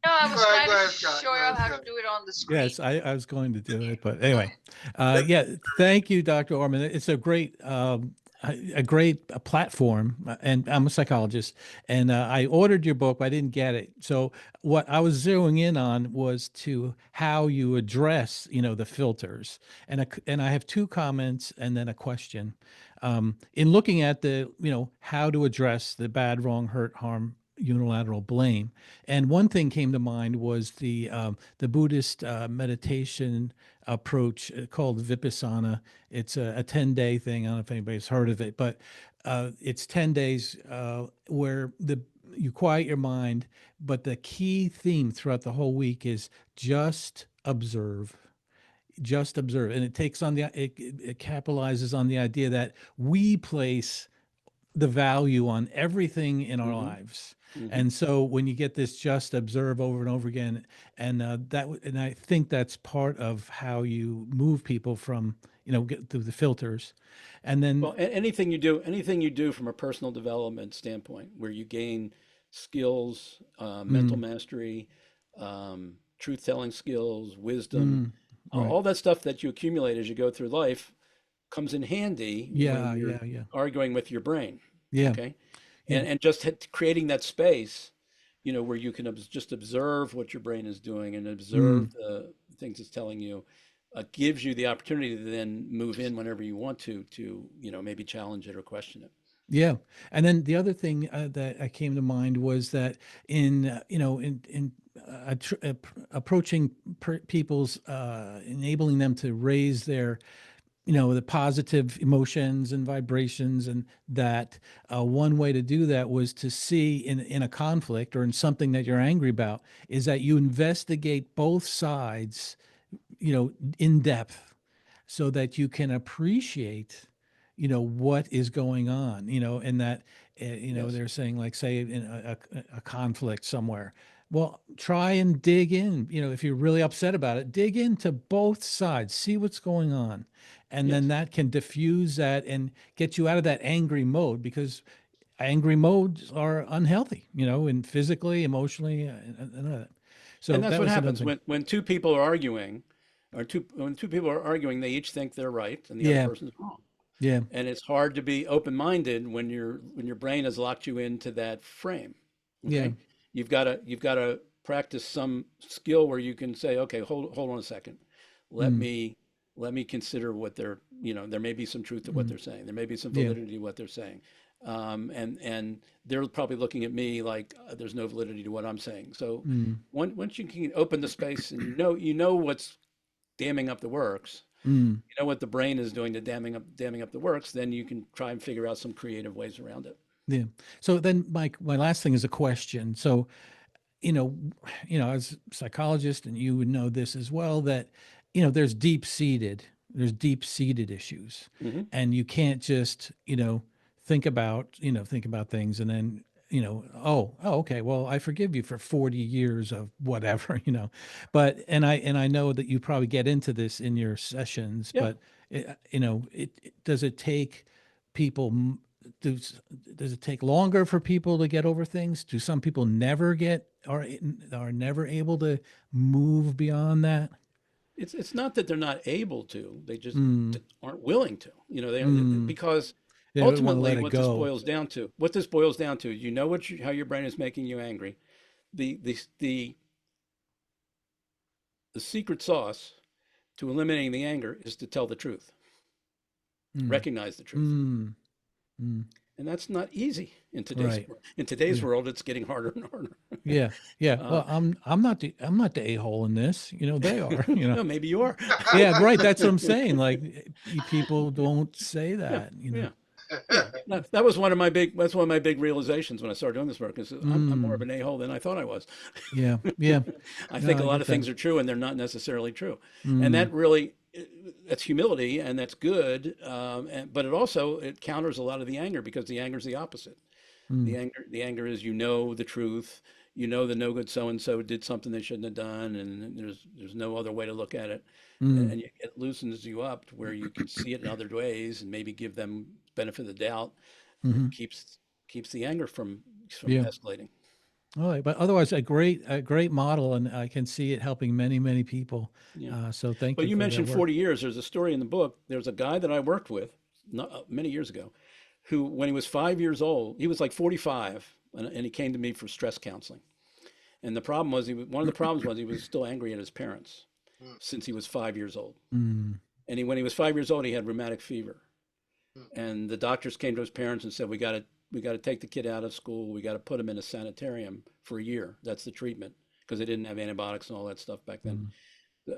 No, I was Go ahead, trying to Scott. show Go you ahead, how to Scott. do it on the screen. Yes, I was going to do it, but anyway, yeah, thank you, Dr. Orman. It's a great platform, and I'm a psychologist, and I ordered your book, but I didn't get it. So what I was zeroing in on was to how you address, the filters, and I have two comments and then a question. In looking at how to address the bad, wrong, hurt, harm, unilateral blame. And one thing came to mind was the Buddhist meditation approach called Vipassana. It's a 10-day thing. I don't know if anybody's heard of it, but it's 10 days where you quiet your mind, but the key theme throughout the whole week is just observe. Just observe. And it capitalizes on the idea that we place the value on everything in our lives. And so when you get this just observe over and over again, and and I think that's part of how you move people from, get through the filters. And then, Well, anything you do from a personal development standpoint, where you gain skills, mental mastery, truth-telling skills, wisdom, right. all that stuff that you accumulate as you go through life comes in handy Yeah, when you're yeah. arguing with your brain. Yeah. Okay. Yeah. And just creating that space, where you can just observe what your brain is doing and observe the things it's telling you, gives you the opportunity to then move in whenever you want to, maybe challenge it or question it. Yeah. And then the other thing that came to mind was that in approaching people's, enabling them to raise their, the positive emotions and vibrations, and that one way to do that was to see in a conflict or in something that you're angry about, is that you investigate both sides, in depth, so that you can appreciate, what is going on, and that, Yes. they're saying, like, say in a conflict somewhere. Well, try and dig in, if you're really upset about it, dig into both sides, see what's going on. And then Yes. that can diffuse that and get you out of that angry mode, because angry modes are unhealthy, and physically, emotionally, and all that. So And that's that what was another happens thing. when two people are arguing, when two people are arguing, they each think they're right and the Yeah. other person's wrong. Yeah. And it's hard to be open-minded when your brain has locked you into that frame. Yeah. Okay. You've got to practice some skill where you can say, okay, hold on a second. Let me consider what there may be some truth to what they're saying. There may be some Yeah. validity to what they're saying. And they're probably looking at me like there's no validity to what I'm saying. So once you can open the space and you know what's damming up the works, you know what the brain is doing to damming up the works, then you can try and figure out some creative ways around it. Yeah. So then my last thing is a question. So, as a psychologist, and you would know this as well, that, there's deep-seated issues, and you can't just, think about things and then, oh, okay, well, I forgive you for 40 years of whatever, but, and I know that you probably get into this in your sessions, Yeah. but does it take people, does it take longer for people to get over things? Do some people never are never able to move beyond that? It's not that they're not able to; they just Mm, aren't willing to. Because they don't want to ultimately, let it what this go. boils down to, how your brain is making you angry. The secret sauce to eliminating the anger is to tell the truth, Mm, recognize the truth, mm, mm, and that's not easy in right. today's Yeah. world. It's getting harder and harder. Yeah. Yeah. Uh, Well, I'm not the a-hole in this. They are. no, maybe you are. Yeah. Right. That's what I'm saying. Like, people don't say Yeah, that. yeah. Yeah, that was that's one of my big realizations when I started doing this work. Is I'm more of Mm, an a-hole than I thought I was. yeah. Yeah. I No, think a I lot get of that. things are true and they're not necessarily true. And Mm, that really, that's humility, and that's good. But it counters a lot of the anger, because the anger is the opposite. Mm. The anger is, you know, the truth. You know, the no good so and so did something they shouldn't have done, and there's no other way to look at it. Mm. And it loosens you up to where you can see it in other ways and maybe give them benefit of the doubt. Hmm. Keeps the anger from Yeah. escalating. All right, but otherwise a great model, and I can see it helping many people. Yeah. So thank Well, you you for that mentioned work. 40 years. There's a story in the book. There's a guy that I worked with many years ago, who, when he was 5 years old, he was like 45, and he came to me for stress counseling. And the problem was, one of the problems was he was still angry at his parents Mm, since he was 5 years old. Mm. And when he was 5 years old, he had rheumatic fever. mm, And the doctors came to his parents and said, we got to take the kid out of school. We got to put him in a sanitarium for a year. That's the treatment, because they didn't have antibiotics and all that stuff back then.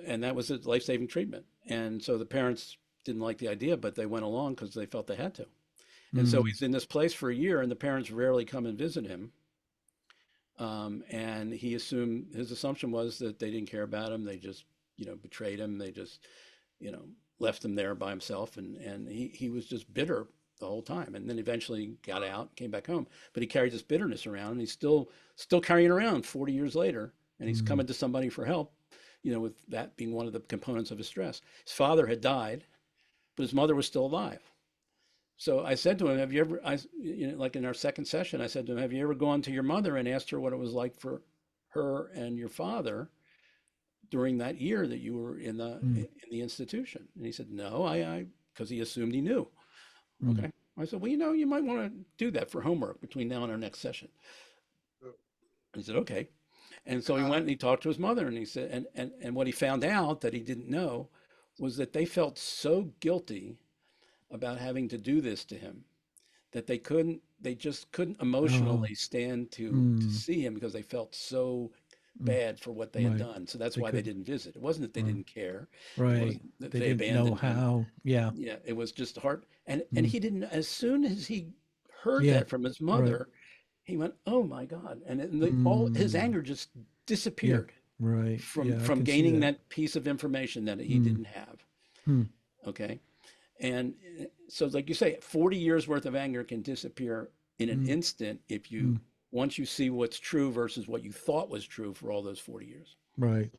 And that was a life-saving treatment. And so the parents didn't like the idea, but they went along because they felt they had to. And so Mm. he's in this place for a year, and the parents rarely come and visit him. And his assumption was that they didn't care about him. They just, betrayed him. They just, left him there by himself. And he was just bitter the whole time. And then eventually got out, came back home. But he carried this bitterness around, and he's still carrying it around 40 years later. And he's Mm. coming to somebody for help, with that being one of the components of his stress. His father had died, but his mother was still alive. So I said to him, have you ever, like in our second session, I said to him, have you ever gone to your mother and asked her what it was like for her and your father during that year that you were in Mm. the institution? And he said, no, because he assumed he knew. Mm. Okay. I said, well, you might want to do that for homework between now and our next session. mm. He said, okay. And so he went and he talked to his mother, and he said, and what he found out that he didn't know was that they felt so guilty about having to do this to him that they just couldn't Oh. emotionally stand to Mm. see him, because they felt so Mm. bad for what they had Right. done. So that's They why they could. didn't visit. It wasn't that they Right. didn't care. It Right. wasn't that They they didn't know abandoned him. how. Yeah. Yeah, it was just hard. And Mm. he didn't, as soon as he heard Yeah. that from his Right. mother, he went, "Oh my God!" And all his Mm. anger just Yeah. disappeared Right. from Yeah, I from can see gaining that. that piece of information that he Mm. didn't have. Mm. Okay. And so, like you say, 40 years worth of anger can disappear in an Mm. instant Mm. once you see what's true versus what you thought was true for all those 40 years. Right.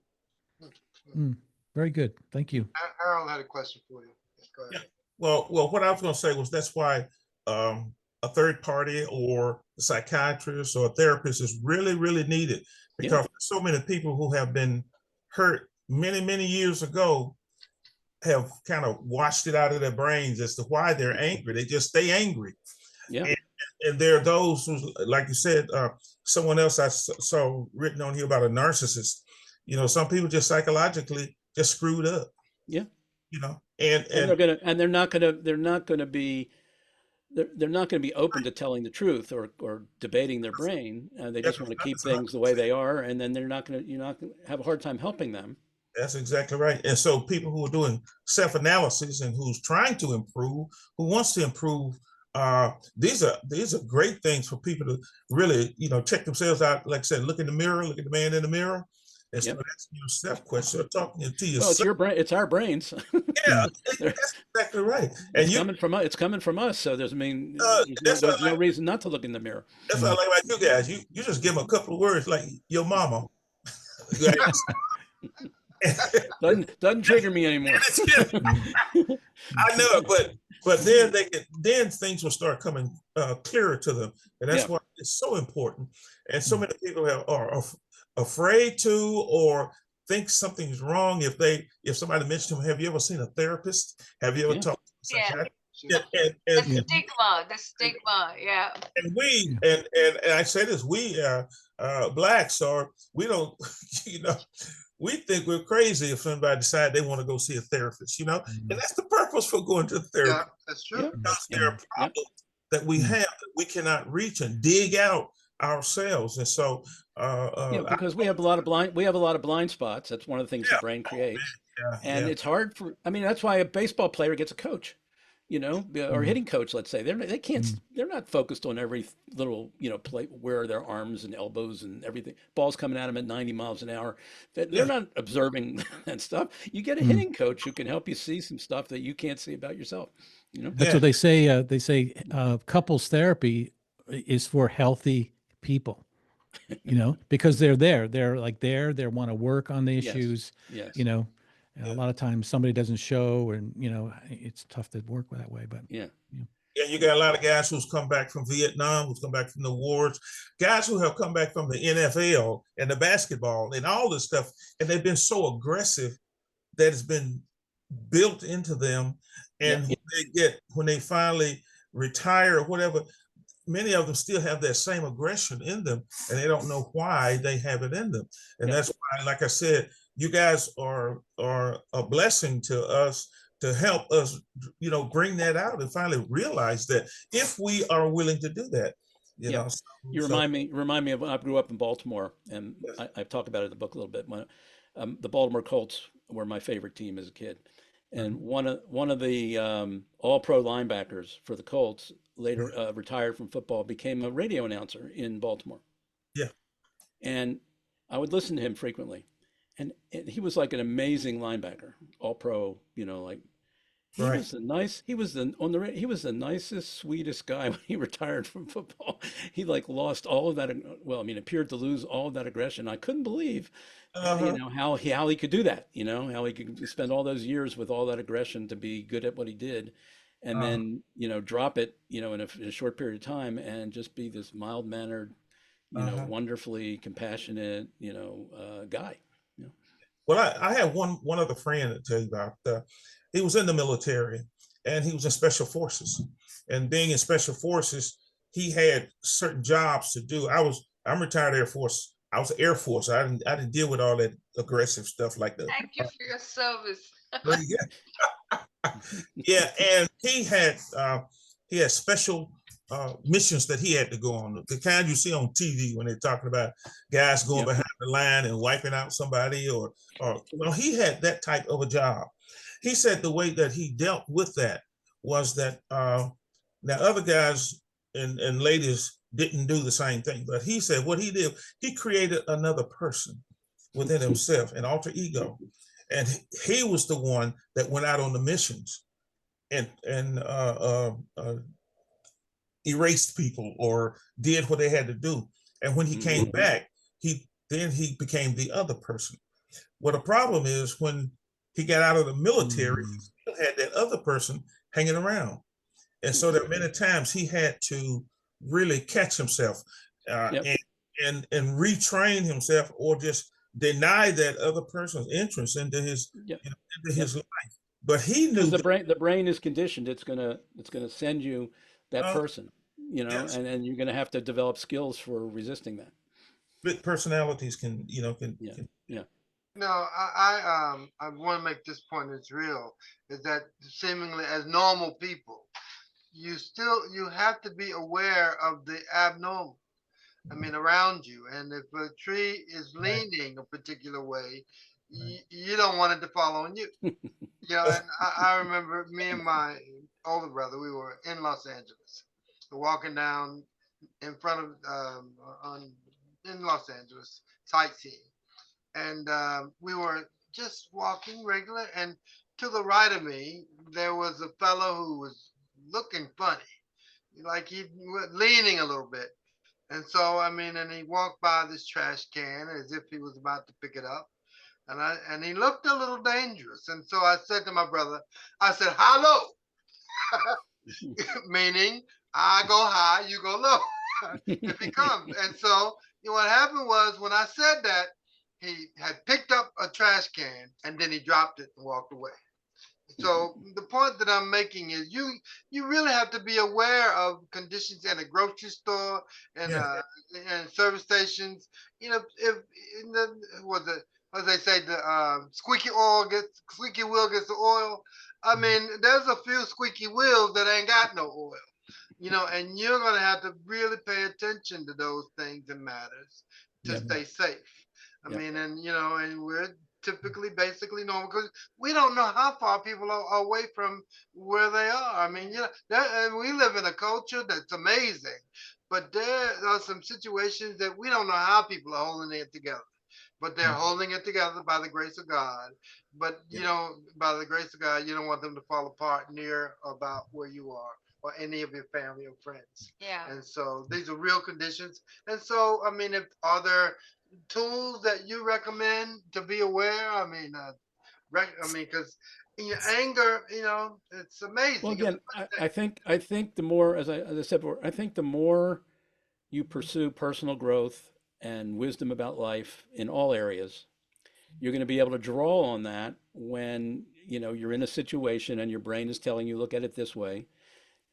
mm, mm. Mm. Very good. Thank you. Harold had a question for you. Yes, go Yeah. ahead. Well, what I was going to say was that's why a third party or a psychiatrist or a therapist is really needed, Yeah. because so many people who have been hurt many years ago have kind of washed it out of their brains as to why they're angry. They just stay angry. Yeah. And there are those who, like you said, someone else I saw written on here about a narcissist. Some people just psychologically just screwed up. Yeah. And they're not gonna be open to telling the truth or debating their brain. They just want to keep things the way they are, and then you're not gonna have a hard time helping them. That's exactly right. And so people who are doing self-analysis and who's trying to improve, who wants to improve, these are great things for people to really, check themselves out. Like I said, look in the mirror, look at the man in the mirror, and Yep. start asking yourself questions, or talking to Well, yourself. it's your brain. It's our brains. Yeah, They're- that's exactly right. And It's you, coming from us. It's coming from us. So that's there's what I no like. reason not to look in the mirror. That's what I like about you guys. You just give them a couple of words like your mama. Doesn't trigger me anymore. I know, but then things will start coming clearer to them, and that's Yeah. why it's so important. And so many people are afraid to, or think something's wrong if somebody mentions to them, have you ever seen a therapist? Have you ever Yeah. talked to a Yeah. psychiatrist? Sure. The stigma, yeah. And we and I say this, we blacks we don't we think we're crazy if somebody decide they want to go see a therapist, and that's the purpose for going to therapy. Yeah, that's true. Yeah. Because there are problems that we have that we cannot reach and dig out ourselves. And so because we have a lot of blind spots. That's one of the things the brain creates. yeah, And yeah. it's hard that's why a baseball player gets a coach. or hitting coach, let's say, they can't, Mm. they're not focused on every little, play where their arms and elbows and everything, balls coming at them at 90 miles an hour. They're Yeah. not observing that stuff. You get a Mm. hitting coach who can help you see some stuff that you can't see about yourself, That's Yeah. what they say. They say couples therapy is for healthy people, because they're there. They're like there. They want to work on the Yes. issues, Yes. And a lot of times somebody doesn't show, and it's tough to work that way. But Yeah. Yeah, you got a lot of guys who's come back from Vietnam, who's come back from the wars, guys who have come back from the NFL and the basketball and all this stuff, and they've been so aggressive that it's been built into them. And when they finally retire or whatever, many of them still have that same aggression in them, and they don't know why they have it in them. And that's why, like I said, you guys are a blessing to us to help us, bring that out and finally realize that if we are willing to do that, So, You remind me of when I grew up in Baltimore, and I talk about it in the book a little bit. When the Baltimore Colts were my favorite team as a kid, and one of the All-Pro linebackers for the Colts later retired from football, became a radio announcer in Baltimore, Yeah. and I would listen to him frequently, and he was like an amazing linebacker, All-Pro, like. He Right. was the nice. He was the on the. He was the nicest, sweetest guy when he retired from football. He like lost all of that. Well, I mean, appeared to lose all of that aggression. I couldn't believe, how he could do that. How he could spend all those years with all that aggression to be good at what he did, and then drop it, in a short period of time, and just be this mild mannered, wonderfully compassionate, guy. Well, I have one other friend to tell you about. He was in the military, and he was in special forces. And being in special forces, he had certain jobs to do. I'm retired Air Force. I was Air Force. I didn't deal with all that aggressive stuff like that. Thank you for your service. Yeah, and he had special missions that he had to go on, the kind you see on TV when they're talking about guys going behind the line and wiping out somebody, or he had that type of a job. He said the way that he dealt with that was that now other guys and ladies didn't do the same thing, but he said what he did, he created another person within himself, an alter ego, and he was the one that went out on the missions and erased people or did what they had to do. And when he came back, he became the other person. Well, the problem is when he got out of the military, he still had that other person hanging around. And so there are many times he had to really catch himself and retrain himself, or just deny that other person's entrance into his life. But he knew because the brain is conditioned. It's gonna send you that person, yes. and then you're gonna have to develop skills for resisting that. Split personalities can. No, I want to make this point as real, is that seemingly as normal people, you have to be aware of the abnormal. I mean, around you. And if a tree is leaning a particular way, you don't want it to fall on you. And I remember me and my older brother, we were in Los Angeles, walking down in front of, in Los Angeles, sightseeing. And we were just walking regular. And to the right of me, there was a fellow who was looking funny, like he was leaning a little bit. And so, I mean, and he walked by this trash can as if he was about to pick it up. And he looked a little dangerous. And so I said to my brother, I said, "Hello," meaning I go high, you go low if he comes. And so what happened was when I said that, he had picked up a trash can and then he dropped it and walked away. So the point that I'm making is you really have to be aware of conditions in a grocery store and and service stations. If in the as they say, the squeaky wheel gets the oil. I mean, there's a few squeaky wheels that ain't got no oil. And you're gonna have to really pay attention to those things and matters to stay safe. I mean, and and we're typically basically normal because we don't know how far people are away from where they are. I mean, and we live in a culture that's amazing, but there are some situations that we don't know how people are holding it together. But they're holding it together by the grace of God. But by the grace of God, you don't want them to fall apart near about where you are or any of your family or friends. Yeah. And so these are real conditions. And so, I mean, if are there tools that you recommend to be aware? I mean, because anger, it's amazing. Well, again, I think the more, as I said before, I think the more you pursue personal growth and wisdom about life in all areas, you're going to be able to draw on that when, you're in a situation and your brain is telling you, look at it this way.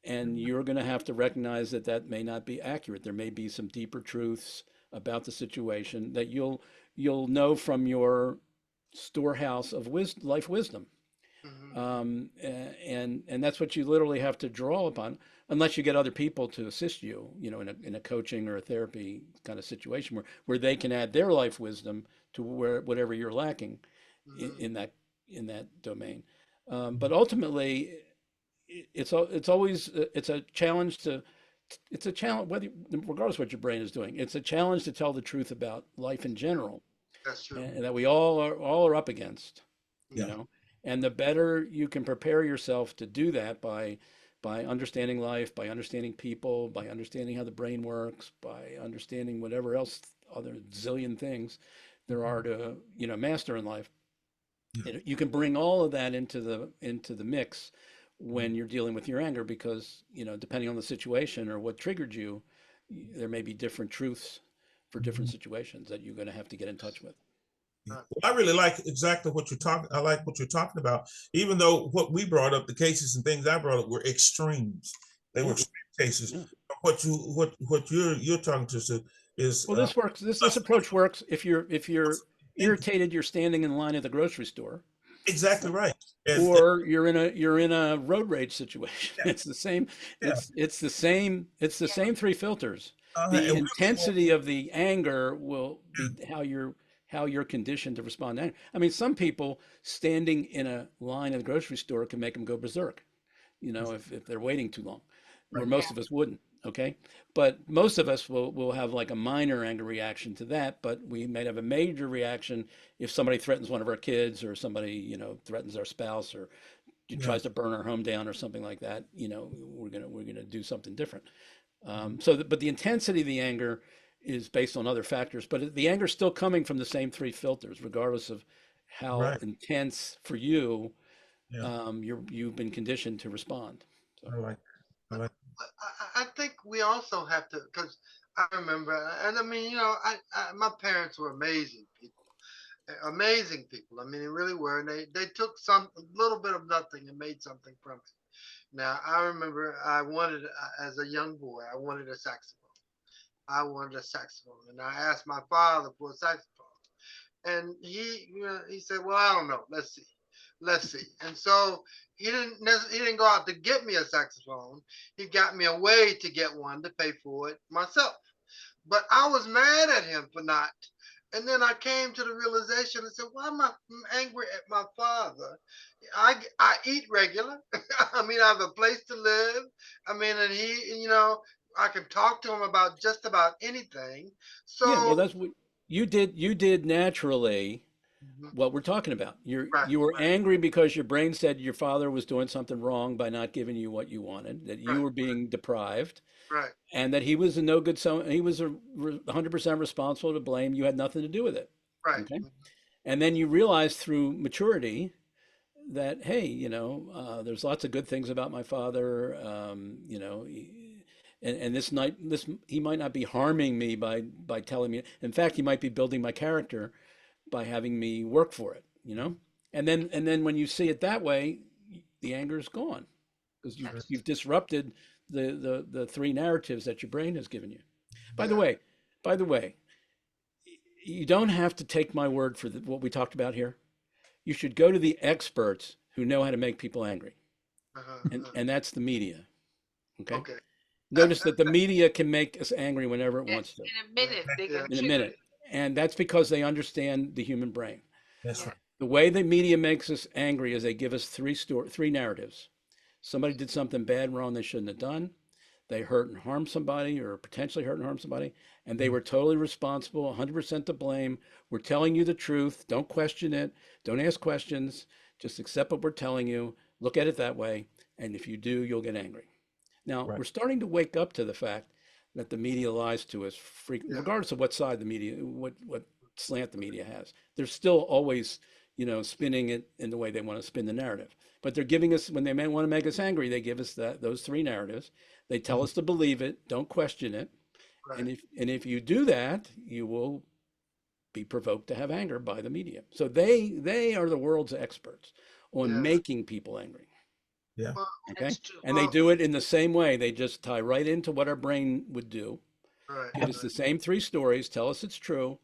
And you're going to have to recognize that that may not be accurate. There may be some deeper truths about the situation that you'll know from your storehouse of life wisdom. And that's what you literally have to draw upon, unless you get other people to assist you, in a coaching or a therapy kind of situation where they can add their life wisdom to whatever you're lacking in that domain. But ultimately, it's always a challenge it's a challenge regardless of what your brain is doing. It's a challenge to tell the truth about life in general. That's true. And that we all are up against, Yeah. And the better you can prepare yourself to do that by understanding life, by understanding people, by understanding how the brain works, by understanding whatever else other zillion things there are to master in life. You can bring all of that into the mix when you're dealing with your anger, because depending on the situation or what triggered you, there may be different truths for different situations that you're going to have to get in touch with. Well, I really like exactly what you're talking. I like what you're talking about, even though what we brought up, the cases and things I brought up were extremes. They were extreme cases. Yeah. What you're talking to is Well, this works. This approach works if you're irritated, you're standing in line at the grocery store, exactly right. or you're in a road rage situation. Yeah. It's the same. Yeah. It's the same. It's the same three filters. The intensity of the anger will be how you're conditioned to respond to anger. I mean, some people standing in a line at the grocery store can make them go berserk, if they're waiting too long, where most of us wouldn't. Okay. But most of us will have like a minor anger reaction to that, but we may have a major reaction if somebody threatens one of our kids, or somebody, threatens our spouse, or tries to burn our home down or something like that. We're gonna do something different. But the intensity of the anger is based on other factors, but the anger is still coming from the same three filters, regardless of how intense for you, you've been conditioned to respond. So. I like. I think we also have to, because I remember, and I mean, my parents were amazing people. Amazing people. I mean, they really were. And they took a little bit of nothing and made something from it. Now, I remember as a young boy, I wanted a saxophone. And I asked my father for a saxophone. And he said, well, I don't know. Let's see. And so he didn't go out to get me a saxophone. He got me a way to get one to pay for it myself. But I was mad at him for not. And then I came to the realization and said, why am I angry at my father? I eat regular. I mean, I have a place to live. I mean, and he, I can talk to him about just about anything. So yeah, well, that's what you did. You did naturally what we're talking about. You were angry because your brain said your father was doing something wrong by not giving you what you wanted, that you were being deprived. Right. And that he was a no good son. He was 100% responsible, to blame. You had nothing to do with it. Right. Okay. And then you realize through maturity that, hey, there's lots of good things about my father. And he might not be harming me by telling me. In fact, he might be building my character by having me work for it. And then when you see it that way, the anger is gone, because you've disrupted the three narratives that your brain has given you. By the way, you don't have to take my word for what we talked about here. You should go to the experts who know how to make people angry. And that's the media. Okay. Notice that the media can make us angry whenever it wants to. In a minute. In a minute. And that's because they understand the human brain. That's Yeah. right. The way the media makes us angry is they give us three narratives. Somebody did something bad, wrong they shouldn't have done. They hurt and harmed somebody or potentially hurt and harm somebody, and they were totally responsible, 100% to blame. We're telling you the truth. Don't question it. Don't ask questions. Just accept what we're telling you. Look at it that way. And if you do, you'll get angry. Now, Right. we're starting to wake up to the fact that the media lies to us, Yeah. regardless of what side the media, what slant the media has. They're still always, spinning it in the way they want to spin the narrative. But they're giving us, when they may want to make us angry, they give us those three narratives. They tell us to believe it, don't question it. Right. And if you do that, you will be provoked to have anger by the media. So they are the world's experts on Yeah. making people angry. Yeah. Well, Okay. that's true. And they Well, do it in the same way. They just tie right into what our brain would do, right. give us the same three stories, tell us it's true,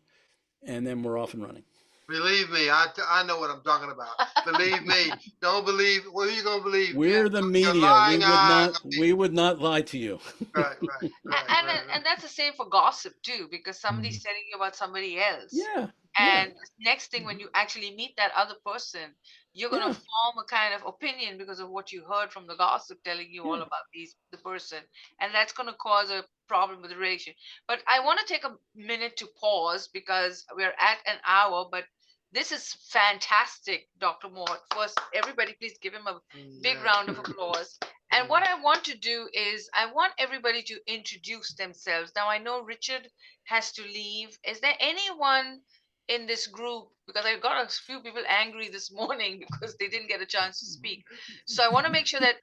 and then we're off and running. Believe me, I know what I'm talking about. Believe me. Don't believe. What are you gonna believe? We're the Your media. We lying would eyes. not lie to you. Right. Right. Right. And Right. and that's the same for gossip too, because somebody's Mhm. telling you about somebody else. Yeah. Yeah. And next thing, when you actually meet that other person, you're going to Yeah. form a kind of opinion because of what you heard from the gossip telling you all Yeah. about the person. And that's going to cause a problem with the relation. But I want to take a minute to pause because we're at an hour, but this is fantastic, Dr. Mort. First, everybody, please give him a big Yeah. round of applause. And what I want to do is I want everybody to introduce themselves. Now, I know Richard has to leave. Is there anyone in this group, because I got a few people angry this morning because they didn't get a chance to speak. So I want to make sure that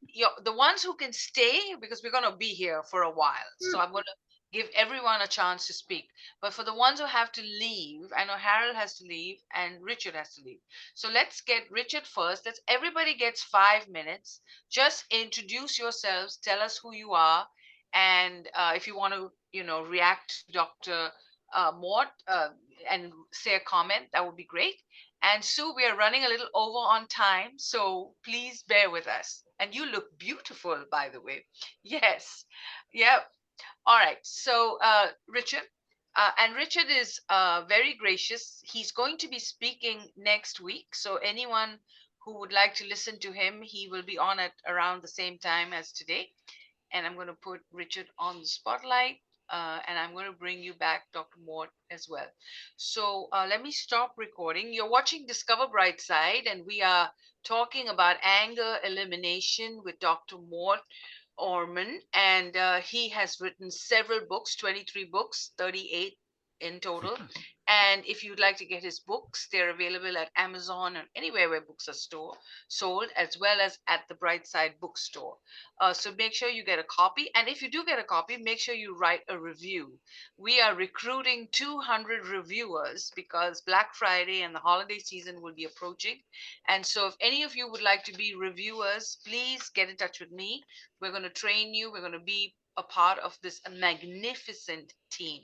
the ones who can stay, because we're going to be here for a while. So I'm going to give everyone a chance to speak. But for the ones who have to leave, I know Harold has to leave and Richard has to leave. So let's get Richard first. Everybody gets 5 minutes. Just introduce yourselves, tell us who you are, and if you want to, react to Dr. Mort, and say a comment, that would be great. And Sue, we are running a little over on time, so please bear with us. And you look beautiful, by the way. Yes. Yep. All right. So, Richard, and Richard is very gracious. He's going to be speaking next week. So, anyone who would like to listen to him, he will be on at around the same time as today. And I'm going to put Richard on the spotlight. And I'm going to bring you back Dr. Mort as well. So let me stop recording. You're watching Discover Brightside, and we are talking about anger elimination with Dr. Mort Orman. And he has written several books, 23 books, 38 in total. And if you'd like to get his books, they're available at Amazon and anywhere where books are sold, as well as at the Brightside bookstore. So make sure you get a copy. And if you do get a copy, make sure you write a review. We are recruiting 200 reviewers because Black Friday and the holiday season will be approaching. And so if any of you would like to be reviewers, please get in touch with me. We're going to train you. We're going to be a part of this magnificent team.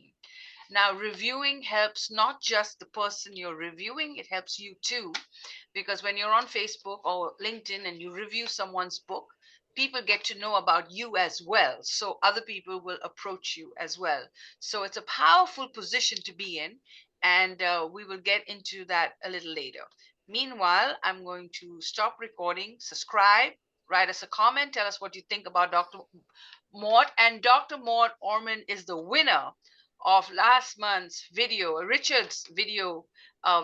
Now, reviewing helps not just the person you're reviewing, it helps you too. Because when you're on Facebook or LinkedIn and you review someone's book, people get to know about you as well. So other people will approach you as well. So it's a powerful position to be in. And we will get into that a little later. Meanwhile, I'm going to stop recording, subscribe, write us a comment, tell us what you think about Dr. Mort. And Dr. Mort Orman is the winner of last month's video. Richard's video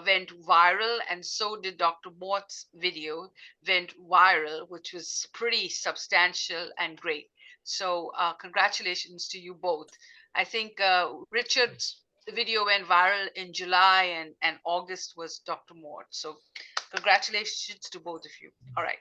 went viral, and so did Dr. Mort's video went viral, which was pretty substantial and great. So congratulations to you both. I think Richard's video went viral in July, and August was Dr. Mort. So congratulations to both of you. All right.